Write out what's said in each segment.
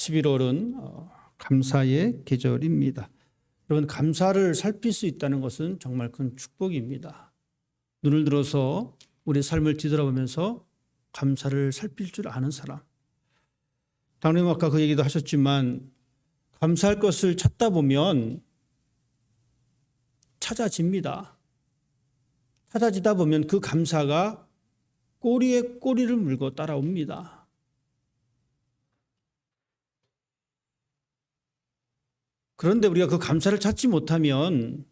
11월은 감사의 계절입니다. 여러분, 감사를 살필 수 있다는 것은 정말 큰 축복입니다. 눈을 들어서 우리 삶을 뒤돌아보면서 감사를 살필 줄 아는 사람. 당연히 아까 그 얘기도 하셨지만 감사할 것을 찾다 보면 찾아집니다. 찾아지다 보면 그 감사가 꼬리에 꼬리를 물고 따라옵니다. 그런데 우리가 그 감사를 찾지 못하면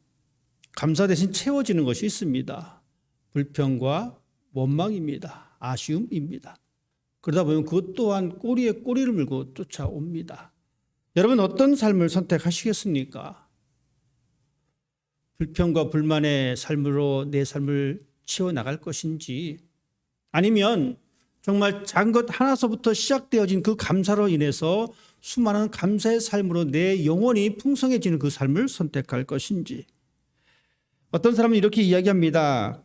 감사 대신 채워지는 것이 있습니다. 불평과 원망입니다. 아쉬움입니다. 그러다 보면 그것 또한 꼬리에 꼬리를 물고 쫓아옵니다. 여러분, 어떤 삶을 선택하시겠습니까? 불평과 불만의 삶으로 내 삶을 치워나갈 것인지, 아니면 정말 작은 것 하나서부터 시작되어진 그 감사로 인해서 수많은 감사의 삶으로 내 영혼이 풍성해지는 그 삶을 선택할 것인지. 어떤 사람은 이렇게 이야기합니다.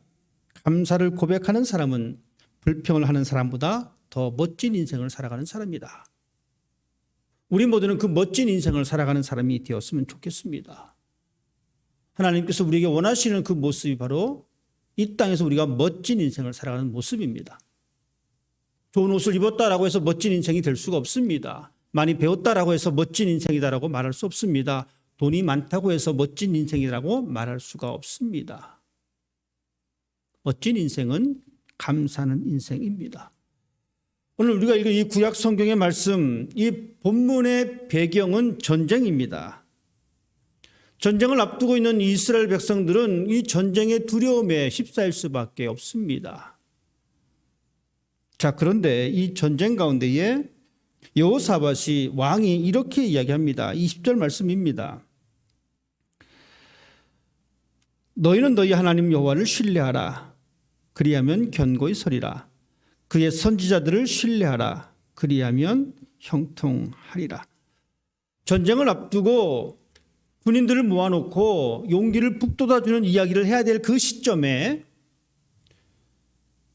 감사를 고백하는 사람은 불평을 하는 사람보다 더 멋진 인생을 살아가는 사람이다. 우리 모두는 그 멋진 인생을 살아가는 사람이 되었으면 좋겠습니다. 하나님께서 우리에게 원하시는 그 모습이 바로 이 땅에서 우리가 멋진 인생을 살아가는 모습입니다. 좋은 옷을 입었다라고 해서 멋진 인생이 될 수가 없습니다. 많이 배웠다라고 해서 멋진 인생이다라고 말할 수 없습니다. 돈이 많다고 해서 멋진 인생이라고 말할 수가 없습니다. 멋진 인생은 감사하는 인생입니다. 오늘 우리가 읽은 이 구약 성경의 말씀, 이 본문의 배경은 전쟁입니다. 전쟁을 앞두고 있는 이스라엘 백성들은 이 전쟁의 두려움에 휩싸일 수밖에 없습니다. 자, 그런데 이 전쟁 가운데에 여호사밧이 왕이 이렇게 이야기합니다. 20절 말씀입니다. 너희는 너희 하나님 여호와를 신뢰하라. 그리하면 견고히 서리라. 그의 선지자들을 신뢰하라. 그리하면 형통하리라. 전쟁을 앞두고 군인들을 모아놓고 용기를 북돋아주는 이야기를 해야 될 그 시점에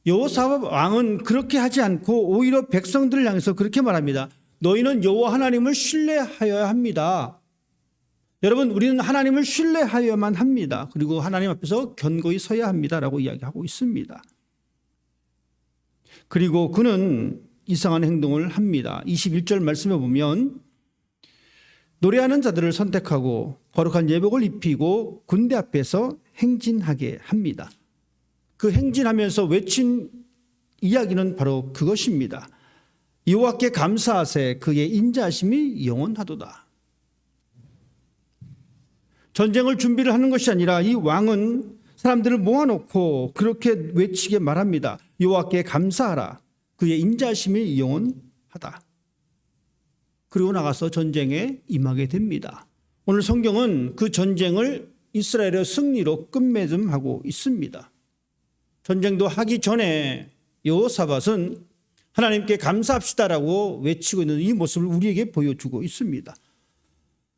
여호사밧 왕은 그렇게 하지 않고 오히려 백성들을 향해서 그렇게 말합니다. 너희는 여호와 하나님을 신뢰하여야 합니다. 여러분, 우리는 하나님을 신뢰하여야만 합니다. 그리고 하나님 앞에서 견고히 서야 합니다라고 이야기하고 있습니다. 그리고 그는 이상한 행동을 합니다. 21절 말씀에 보면 노래하는 자들을 선택하고 거룩한 예복을 입히고 군대 앞에서 행진하게 합니다. 그 행진하면서 외친 이야기는 바로 그것입니다. 여호와께 감사하세 그의 인자하심이 영원하도다. 전쟁을 준비를 하는 것이 아니라 이 왕은 사람들을 모아놓고 그렇게 외치게 말합니다. 여호와께 감사하라. 그의 인자하심이 영원하다. 그리고 나가서 전쟁에 임하게 됩니다. 오늘 성경은 그 전쟁을 이스라엘의 승리로 끝맺음하고 있습니다. 전쟁도 하기 전에 여호사밧은 하나님께 감사합시다라고 외치고 있는 이 모습을 우리에게 보여주고 있습니다.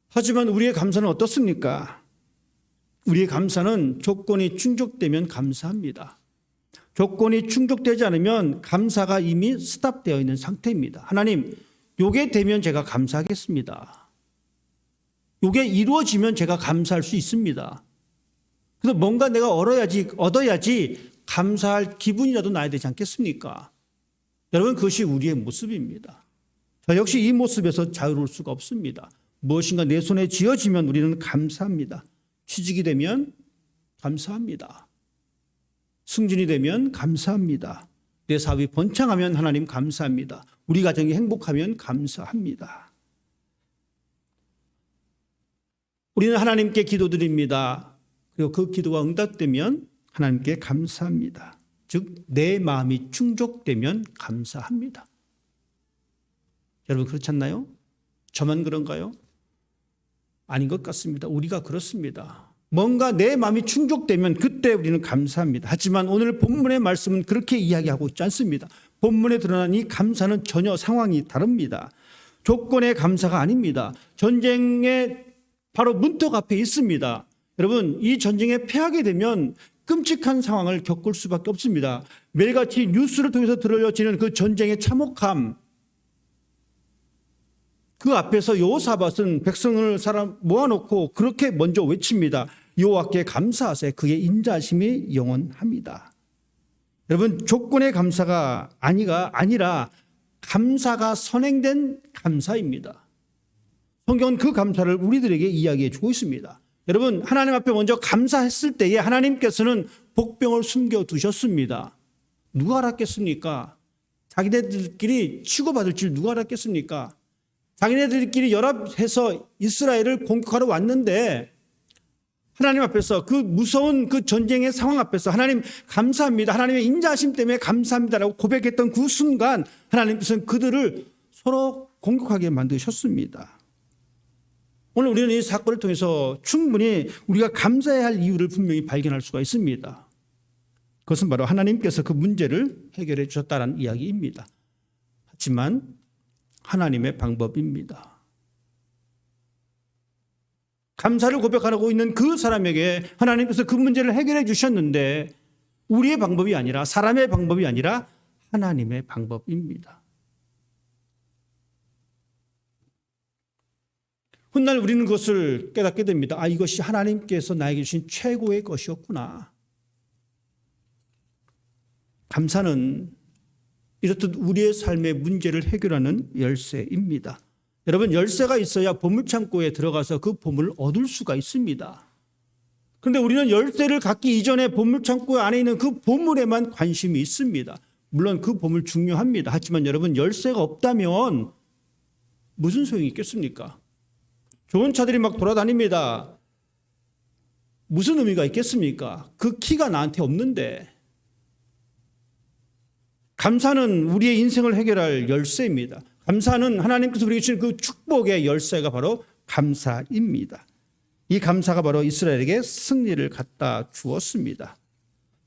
하지만 우리의 감사는 어떻습니까? 우리의 감사는 조건이 충족되면 감사합니다. 조건이 충족되지 않으면 감사가 이미 스탑되어 있는 상태입니다. 하나님, 요게 되면 제가 감사하겠습니다. 요게 이루어지면 제가 감사할 수 있습니다. 그래서 뭔가 내가 얻어야지 감사할 기분이라도 나야 되지 않겠습니까? 여러분, 그것이 우리의 모습입니다. 저 역시 이 모습에서 자유로울 수가 없습니다. 무엇인가 내 손에 쥐어지면 우리는 감사합니다. 취직이 되면 감사합니다. 승진이 되면 감사합니다. 내 사업이 번창하면 하나님 감사합니다. 우리 가정이 행복하면 감사합니다. 우리는 하나님께 기도드립니다. 그리고 그 기도가 응답되면 하나님께 감사합니다. 즉, 내 마음이 충족되면 감사합니다. 여러분, 그렇지 않나요? 저만 그런가요? 아닌 것 같습니다. 우리가 그렇습니다. 뭔가 내 마음이 충족되면 그때 우리는 감사합니다. 하지만 오늘 본문의 말씀은 그렇게 이야기하고 있지 않습니다. 본문에 드러난 이 감사는 전혀 상황이 다릅니다. 조건의 감사가 아닙니다. 전쟁의 바로 문턱 앞에 있습니다. 여러분, 이 전쟁에 패하게 되면 끔찍한 상황을 겪을 수밖에 없습니다. 매일같이 뉴스를 통해서 들려지는 그 전쟁의 참혹함, 그 앞에서 여호사밧은 백성을 사람 모아놓고 그렇게 먼저 외칩니다. 여호와께 감사하세. 그의 인자하심이 영원합니다. 여러분, 조건의 감사가 아니라 감사가 선행된 감사입니다. 성경은 그 감사를 우리들에게 이야기해 주고 있습니다. 여러분, 하나님 앞에 먼저 감사했을 때에 하나님께서는 복병을 숨겨두셨습니다. 누가 알았겠습니까? 자기네들끼리 치고받을 줄 누가 알았겠습니까? 자기네들끼리 연합해서 이스라엘을 공격하러 왔는데 하나님 앞에서 그 무서운 그 전쟁의 상황 앞에서 하나님 감사합니다. 하나님의 인자하심 때문에 감사합니다라고 고백했던 그 순간 하나님께서는 그들을 서로 공격하게 만드셨습니다. 오늘 우리는 이 사건을 통해서 충분히 우리가 감사해야 할 이유를 분명히 발견할 수가 있습니다. 그것은 바로 하나님께서 그 문제를 해결해 주셨다는 이야기입니다. 하지만 하나님의 방법입니다. 감사를 고백하고 있는 그 사람에게 하나님께서 그 문제를 해결해 주셨는데 우리의 방법이 아니라 사람의 방법이 아니라 하나님의 방법입니다. 훗날 우리는 그것을 깨닫게 됩니다. 아, 이것이 하나님께서 나에게 주신 최고의 것이었구나. 감사는 이렇듯 우리의 삶의 문제를 해결하는 열쇠입니다. 여러분, 열쇠가 있어야 보물창고에 들어가서 그 보물을 얻을 수가 있습니다. 그런데 우리는 열쇠를 갖기 이전에 보물창고 안에 있는 그 보물에만 관심이 있습니다. 물론 그 보물 중요합니다. 하지만 여러분, 열쇠가 없다면 무슨 소용이 있겠습니까? 좋은 차들이 막 돌아다닙니다. 무슨 의미가 있겠습니까? 그 키가 나한테 없는데. 감사는 우리의 인생을 해결할 열쇠입니다. 감사는 하나님께서 우리에게 주신 그 축복의 열쇠가 바로 감사입니다. 이 감사가 바로 이스라엘에게 승리를 갖다 주었습니다.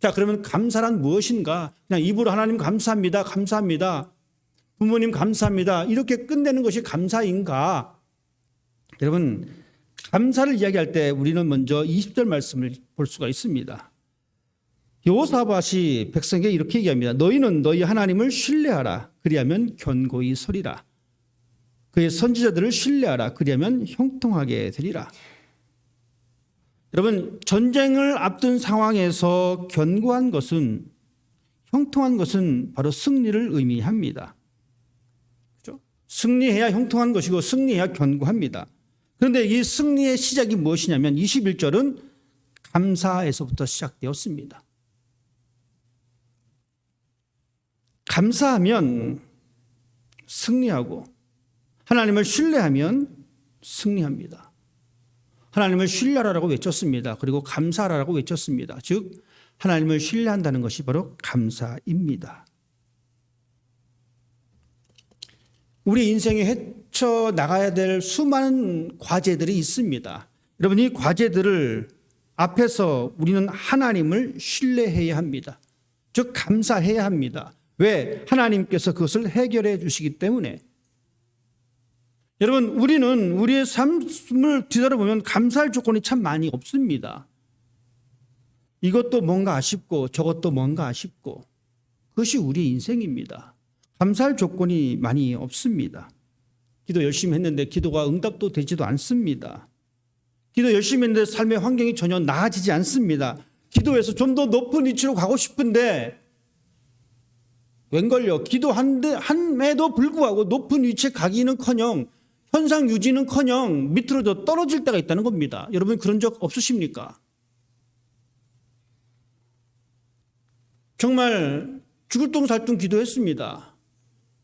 자, 그러면 감사란 무엇인가? 그냥 입으로 하나님 감사합니다. 감사합니다. 부모님 감사합니다. 이렇게 끝내는 것이 감사인가? 여러분, 감사를 이야기할 때 우리는 먼저 20절 말씀을 볼 수가 있습니다. 여호사밧이 백성에게 이렇게 얘기합니다. 너희는 너희 하나님을 신뢰하라. 그리하면 견고히 서리라. 그의 선지자들을 신뢰하라. 그리하면 형통하게 되리라. 여러분, 전쟁을 앞둔 상황에서 견고한 것은, 형통한 것은 바로 승리를 의미합니다. 그렇죠? 승리해야 형통한 것이고 승리해야 견고합니다. 그런데 이 승리의 시작이 무엇이냐면 21절은 감사에서부터 시작되었습니다. 감사하면 승리하고 하나님을 신뢰하면 승리합니다. 하나님을 신뢰하라고 외쳤습니다. 그리고 감사하라고 외쳤습니다. 즉 하나님을 신뢰한다는 것이 바로 감사입니다. 우리 인생에 헤쳐나가야 될 수많은 과제들이 있습니다. 여러분, 이 과제들을 앞에서 우리는 하나님을 신뢰해야 합니다. 즉 감사해야 합니다. 왜? 하나님께서 그것을 해결해 주시기 때문에. 여러분, 우리는 우리의 삶을 뒤돌아보면 감사할 조건이 참 많이 없습니다. 이것도 뭔가 아쉽고 저것도 뭔가 아쉽고 그것이 우리 인생입니다. 감사할 조건이 많이 없습니다. 기도 열심히 했는데 기도가 응답도 되지도 않습니다. 기도 열심히 했는데 삶의 환경이 전혀 나아지지 않습니다. 기도해서 좀 더 높은 위치로 가고 싶은데 웬걸요? 기도함에도 불구하고 높은 위치에 가기는커녕 현상 유지는커녕 밑으로 떨어질 때가 있다는 겁니다. 여러분, 그런 적 없으십니까? 정말 죽을 똥살똥 기도했습니다.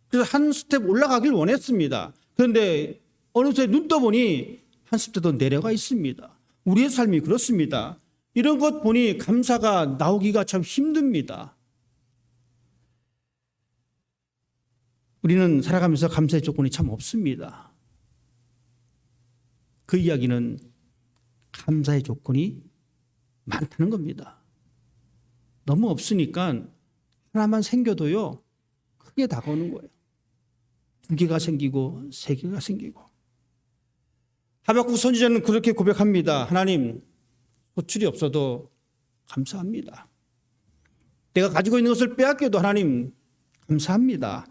그래서 한 스텝 올라가길 원했습니다. 그런데 어느새 눈 떠보니 한 스텝 더 내려가 있습니다. 우리의 삶이 그렇습니다. 이런 것 보니 감사가 나오기가 참 힘듭니다. 우리는 살아가면서 감사의 조건이 참 없습니다. 그 이야기는 감사의 조건이 많다는 겁니다. 너무 없으니까 하나만 생겨도요, 크게 다가오는 거예요. 2개가 생기고 3개가 생기고. 하박국 선지자는 그렇게 고백합니다. 하나님, 소출이 없어도 감사합니다. 내가 가지고 있는 것을 빼앗겨도 하나님 감사합니다.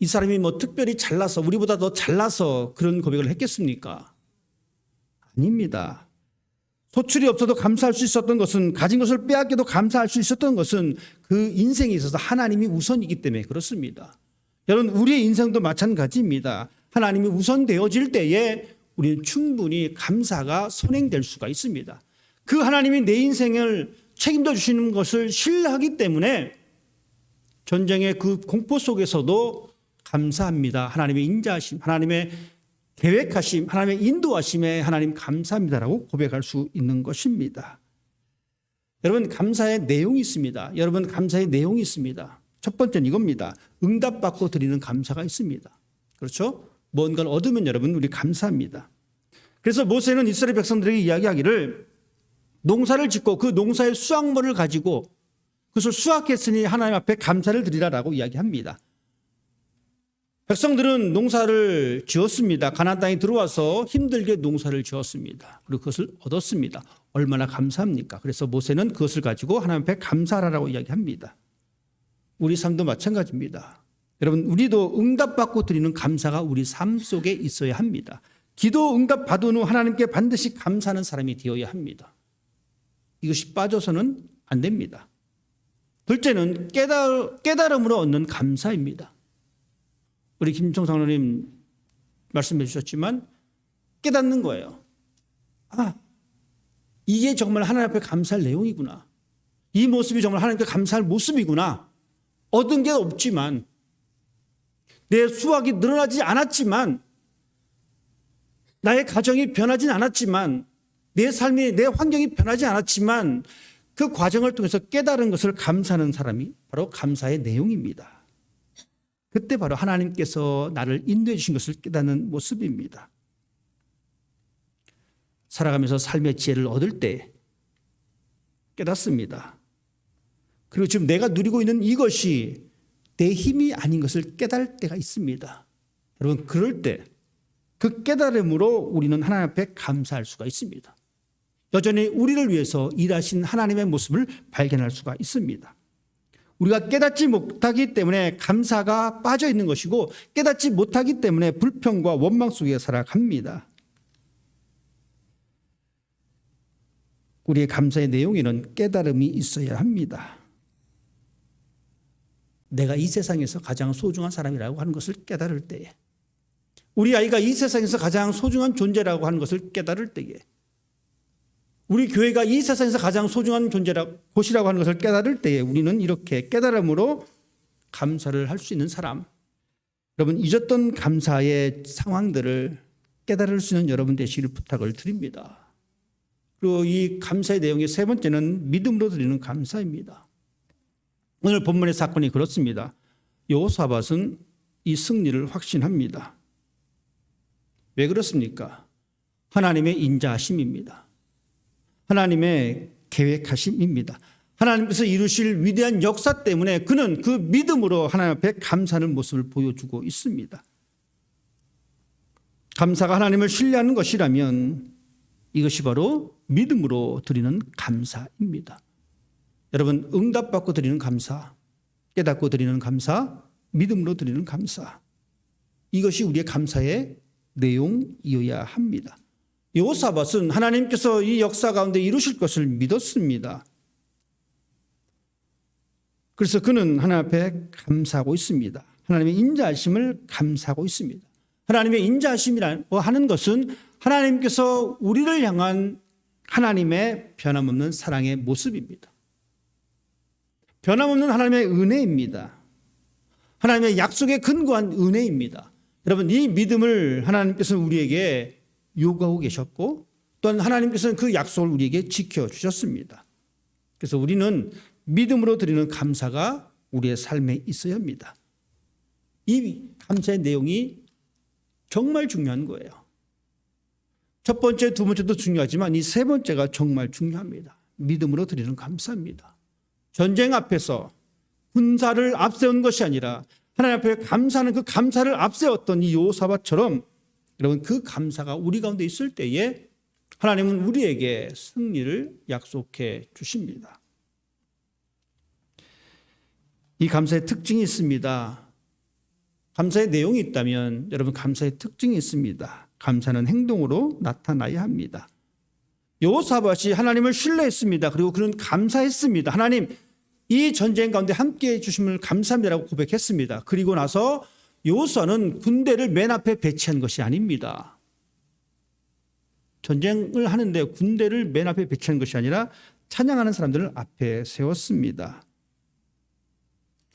이 사람이 뭐 특별히 잘나서 우리보다 더 잘나서 그런 고백을 했겠습니까? 아닙니다. 소출이 없어도 감사할 수 있었던 것은, 가진 것을 빼앗겨도 감사할 수 있었던 것은 그 인생에 있어서 하나님이 우선이기 때문에 그렇습니다. 여러분, 우리의 인생도 마찬가지입니다. 하나님이 우선되어질 때에 우리는 충분히 감사가 선행될 수가 있습니다. 그 하나님이 내 인생을 책임져 주시는 것을 신뢰하기 때문에 전쟁의 그 공포 속에서도 감사합니다. 하나님의 인자하심, 하나님의 계획하심, 하나님의 인도하심에 하나님 감사합니다라고 고백할 수 있는 것입니다. 여러분, 감사의 내용이 있습니다. 여러분, 감사의 내용이 있습니다. 첫 번째는 이겁니다. 응답받고 드리는 감사가 있습니다. 그렇죠? 뭔가를 얻으면 여러분, 우리 감사합니다. 그래서 모세는 이스라엘 백성들에게 이야기하기를 농사를 짓고 그 농사의 수확물을 가지고 그것을 수확했으니 하나님 앞에 감사를 드리라라고 이야기합니다. 백성들은 농사를 지었습니다. 가나안 땅에 들어와서 힘들게 농사를 지었습니다. 그리고 그것을 얻었습니다. 얼마나 감사합니까? 그래서 모세는 그것을 가지고 하나님 앞에 감사하라고 이야기합니다. 우리 삶도 마찬가지입니다. 여러분, 우리도 응답받고 드리는 감사가 우리 삶 속에 있어야 합니다. 기도 응답 받은 후 하나님께 반드시 감사하는 사람이 되어야 합니다. 이것이 빠져서는 안 됩니다. 둘째는 깨달음으로 얻는 감사입니다. 우리 김종성 장로님 말씀해 주셨지만 깨닫는 거예요. 아, 이게 정말 하나님 앞에 감사할 내용이구나. 이 모습이 정말 하나님께 감사할 모습이구나. 얻은 게 없지만, 내 수확이 늘어나지 않았지만, 나의 가정이 변하진 않았지만, 내 삶이, 내 환경이 변하지 않았지만 그 과정을 통해서 깨달은 것을 감사하는 사람이 바로 감사의 내용입니다. 그때 바로 하나님께서 나를 인도해 주신 것을 깨닫는 모습입니다. 살아가면서 삶의 지혜를 얻을 때 깨닫습니다. 그리고 지금 내가 누리고 있는 이것이 내 힘이 아닌 것을 깨달을 때가 있습니다. 여러분, 그럴 때 그 깨달음으로 우리는 하나님 앞에 감사할 수가 있습니다. 여전히 우리를 위해서 일하신 하나님의 모습을 발견할 수가 있습니다. 우리가 깨닫지 못하기 때문에 감사가 빠져 있는 것이고, 깨닫지 못하기 때문에 불평과 원망 속에 살아갑니다. 우리의 감사의 내용에는 깨달음이 있어야 합니다. 내가 이 세상에서 가장 소중한 사람이라고 하는 것을 깨달을 때에, 우리 아이가 이 세상에서 가장 소중한 존재라고 하는 것을 깨달을 때에, 우리 교회가 이 세상에서 가장 소중한 곳이라고 하는 것을 깨달을 때에 우리는 이렇게 깨달음으로 감사를 할 수 있는 사람, 여러분, 잊었던 감사의 상황들을 깨달을 수 있는 여러분 되시기를 부탁을 드립니다. 그리고 이 감사의 내용의 세 번째는 믿음으로 드리는 감사입니다. 오늘 본문의 사건이 그렇습니다. 여호사밧은 이 승리를 확신합니다. 왜 그렇습니까? 하나님의 인자하심입니다. 하나님의 계획하심입니다. 하나님께서 이루실 위대한 역사 때문에 그는 그 믿음으로 하나님 앞에 감사하는 모습을 보여주고 있습니다. 감사가 하나님을 신뢰하는 것이라면 이것이 바로 믿음으로 드리는 감사입니다. 여러분, 응답받고 드리는 감사, 깨닫고 드리는 감사, 믿음으로 드리는 감사, 이것이 우리의 감사의 내용이어야 합니다. 여호사밧은 하나님께서 이 역사 가운데 이루실 것을 믿었습니다. 그래서 그는 하나님 앞에 감사하고 있습니다. 하나님의 인자하심을 감사하고 있습니다. 하나님의 인자하심이라고 하는 것은 하나님께서 우리를 향한 하나님의 변함없는 사랑의 모습입니다. 변함없는 하나님의 은혜입니다. 하나님의 약속에 근거한 은혜입니다. 여러분, 이 믿음을 하나님께서는 우리에게 요구하고 계셨고, 또한 하나님께서는 그 약속을 우리에게 지켜주셨습니다. 그래서 우리는 믿음으로 드리는 감사가 우리의 삶에 있어야 합니다. 이 감사의 내용이 정말 중요한 거예요. 첫 번째, 두 번째도 중요하지만 이 세 번째가 정말 중요합니다. 믿음으로 드리는 감사입니다. 전쟁 앞에서 군사를 앞세운 것이 아니라 하나님 앞에 감사하는 그 감사를 앞세웠던 이 여호사밧처럼 여러분, 그 감사가 우리 가운데 있을 때에 하나님은 우리에게 승리를 약속해 주십니다. 이 감사의 특징이 있습니다. 감사의 내용이 있다면 여러분 감사의 특징이 있습니다. 감사는 행동으로 나타나야 합니다. 여호사밧이 하나님을 신뢰했습니다. 그리고 그는 감사했습니다. 하나님, 이 전쟁 가운데 함께해 주심을 감사합니다라고 고백했습니다. 그리고 나서 여호수아는 군대를 맨 앞에 배치한 것이 아닙니다. 전쟁을 하는데 군대를 맨 앞에 배치한 것이 아니라 찬양하는 사람들을 앞에 세웠습니다.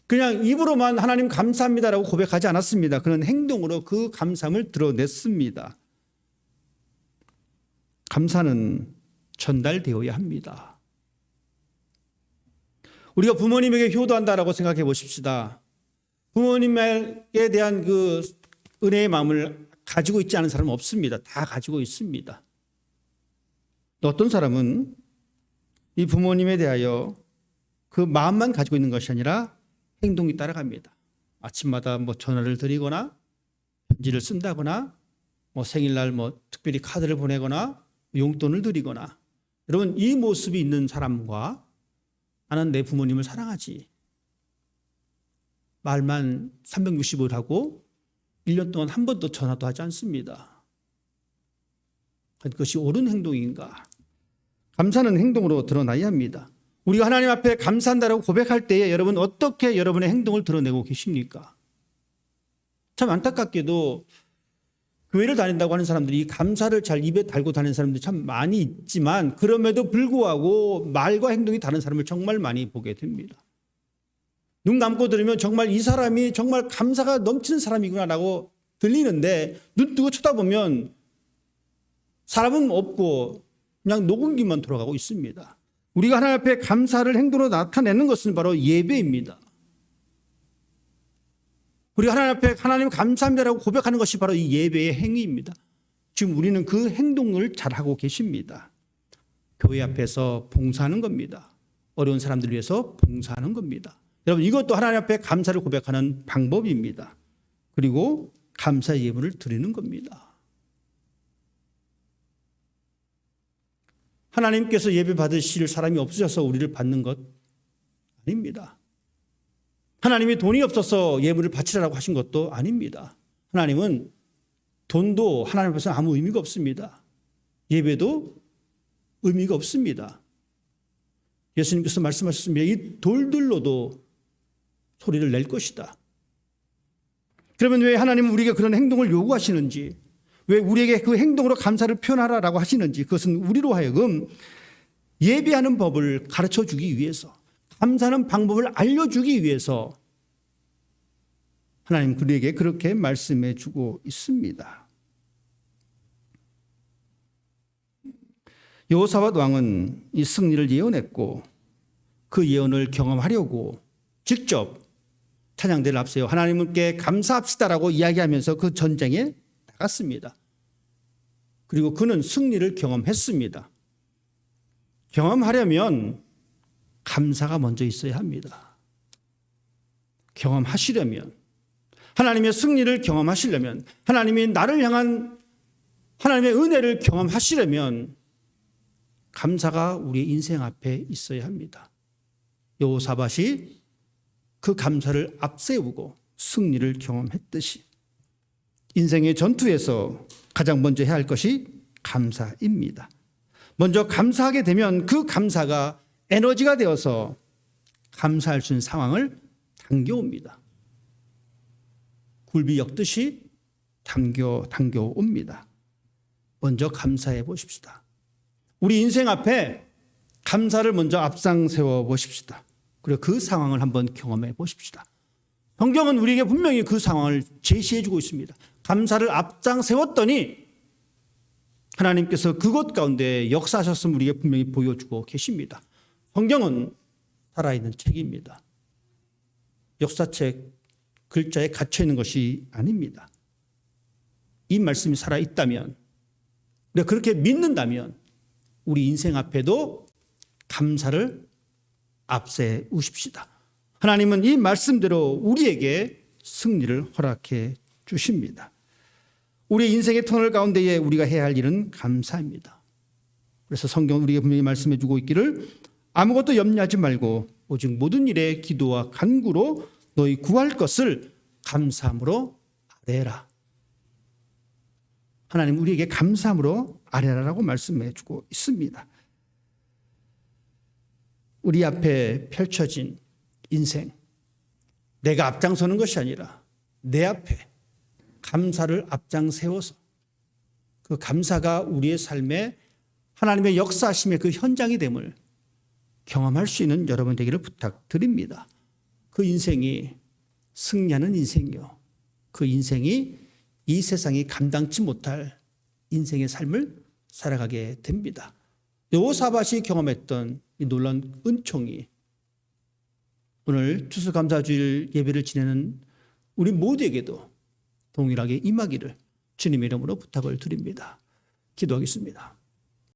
그냥 입으로만 하나님 감사합니다라고 고백하지 않았습니다. 그는 행동으로 그 감사함을 드러냈습니다. 감사는 전달되어야 합니다. 우리가 부모님에게 효도한다라고 생각해 보십시다. 부모님에 대한 그 은혜의 마음을 가지고 있지 않은 사람은 없습니다. 다 가지고 있습니다. 어떤 사람은 이 부모님에 대하여 그 마음만 가지고 있는 것이 아니라 행동이 따라갑니다. 아침마다 전화를 드리거나 편지를 쓴다거나 생일날 특별히 카드를 보내거나 용돈을 드리거나, 여러분 이 모습이 있는 사람과 나는 내 부모님을 사랑하지, 말만 365일 하고 1년 동안 한 번도 전화도 하지 않습니다. 그것이 옳은 행동인가? 감사는 행동으로 드러나야 합니다. 우리가 하나님 앞에 감사한다라고 고백할 때에 여러분 어떻게 여러분의 행동을 드러내고 계십니까? 참 안타깝게도 교회를 다닌다고 하는 사람들이 감사를 잘 입에 달고 다니는 사람들이 참 많이 있지만, 그럼에도 불구하고 말과 행동이 다른 사람을 정말 많이 보게 됩니다. 눈 감고 들으면 정말 이 사람이 정말 감사가 넘치는 사람이구나라고 들리는데, 눈 뜨고 쳐다보면 사람은 없고 그냥 녹음기만 돌아가고 있습니다. 우리가 하나님 앞에 감사를 행동으로 나타내는 것은 바로 예배입니다. 우리가 하나님 앞에 하나님 감사합니다라고 고백하는 것이 바로 이 예배의 행위입니다. 지금 우리는 그 행동을 잘하고 계십니다. 교회 앞에서 봉사하는 겁니다. 어려운 사람들 위해서 봉사하는 겁니다. 여러분 이것도 하나님 앞에 감사를 고백하는 방법입니다. 그리고 감사 예물을 드리는 겁니다. 하나님께서 예배 받으실 사람이 없으셔서 우리를 받는 것 아닙니다. 하나님이 돈이 없어서 예물을 바치라고 하신 것도 아닙니다. 하나님은 돈도 하나님 앞에서 아무 의미가 없습니다. 예배도 의미가 없습니다. 예수님께서 말씀하셨습니다. 이 돌들로도 소리를 낼 것이다. 그러면 왜 하나님은 우리에게 그런 행동을 요구하시는지, 왜 우리에게 그 행동으로 감사를 표현하라고 하시는지, 그것은 우리로 하여금 예배하는 법을 가르쳐주기 위해서, 감사하는 방법을 알려주기 위해서 하나님 그에게 그렇게 말씀해 주고 있습니다. 여호사밧 왕은 이 승리를 예언했고, 그 예언을 경험하려고 직접 찬양대를 앞세워 하나님께 감사합시다라고 이야기하면서 그 전쟁에 나갔습니다. 그리고 그는 승리를 경험했습니다. 경험하려면 감사가 먼저 있어야 합니다. 경험하시려면, 하나님의 승리를 경험하시려면, 하나님이 나를 향한 하나님의 은혜를 경험하시려면 감사가 우리의 인생 앞에 있어야 합니다. 여호사밧이 그 감사를 앞세우고 승리를 경험했듯이 인생의 전투에서 가장 먼저 해야 할 것이 감사입니다. 먼저 감사하게 되면 그 감사가 에너지가 되어서 감사할 수 있는 상황을 당겨옵니다. 굴비 엮듯이 당겨옵니다. 먼저 감사해 보십시다. 우리 인생 앞에 감사를 먼저 앞장 세워 보십시다. 그리고 그 상황을 한번 경험해 보십시다. 성경은 우리에게 분명히 그 상황을 제시해 주고 있습니다. 감사를 앞장 세웠더니 하나님께서 그곳 가운데 역사하셨음을 우리에게 분명히 보여주고 계십니다. 성경은 살아있는 책입니다. 역사책 글자에 갇혀있는 것이 아닙니다. 이 말씀이 살아있다면, 우리가 그렇게 믿는다면 우리 인생 앞에도 감사를 앞세우십시다. 하나님은 이 말씀대로 우리에게 승리를 허락해 주십니다. 우리 인생의 터널 가운데에 우리가 해야 할 일은 감사입니다. 그래서 성경은 우리에게 분명히 말씀해 주고 있기를 아무것도 염려하지 말고 오직 모든 일에 기도와 간구로 너희 구할 것을 감사함으로 아뢰라. 하나님 우리에게 감사함으로 아뢰라라고 말씀해 주고 있습니다. 우리 앞에 펼쳐진 인생, 내가 앞장서는 것이 아니라 내 앞에 감사를 앞장 세워서 그 감사가 우리의 삶에 하나님의 역사하심의 그 현장이 됨을 경험할 수 있는 여러분 되기를 부탁드립니다. 그 인생이 승리하는 인생이요. 그 인생이 이 세상이 감당치 못할 인생의 삶을 살아가게 됩니다. 여호사밧이 경험했던 이 놀라운 은총이 오늘 추수감사주일 예배를 지내는 우리 모두에게도 동일하게 임하기를 주님의 이름으로 부탁을 드립니다. 기도하겠습니다.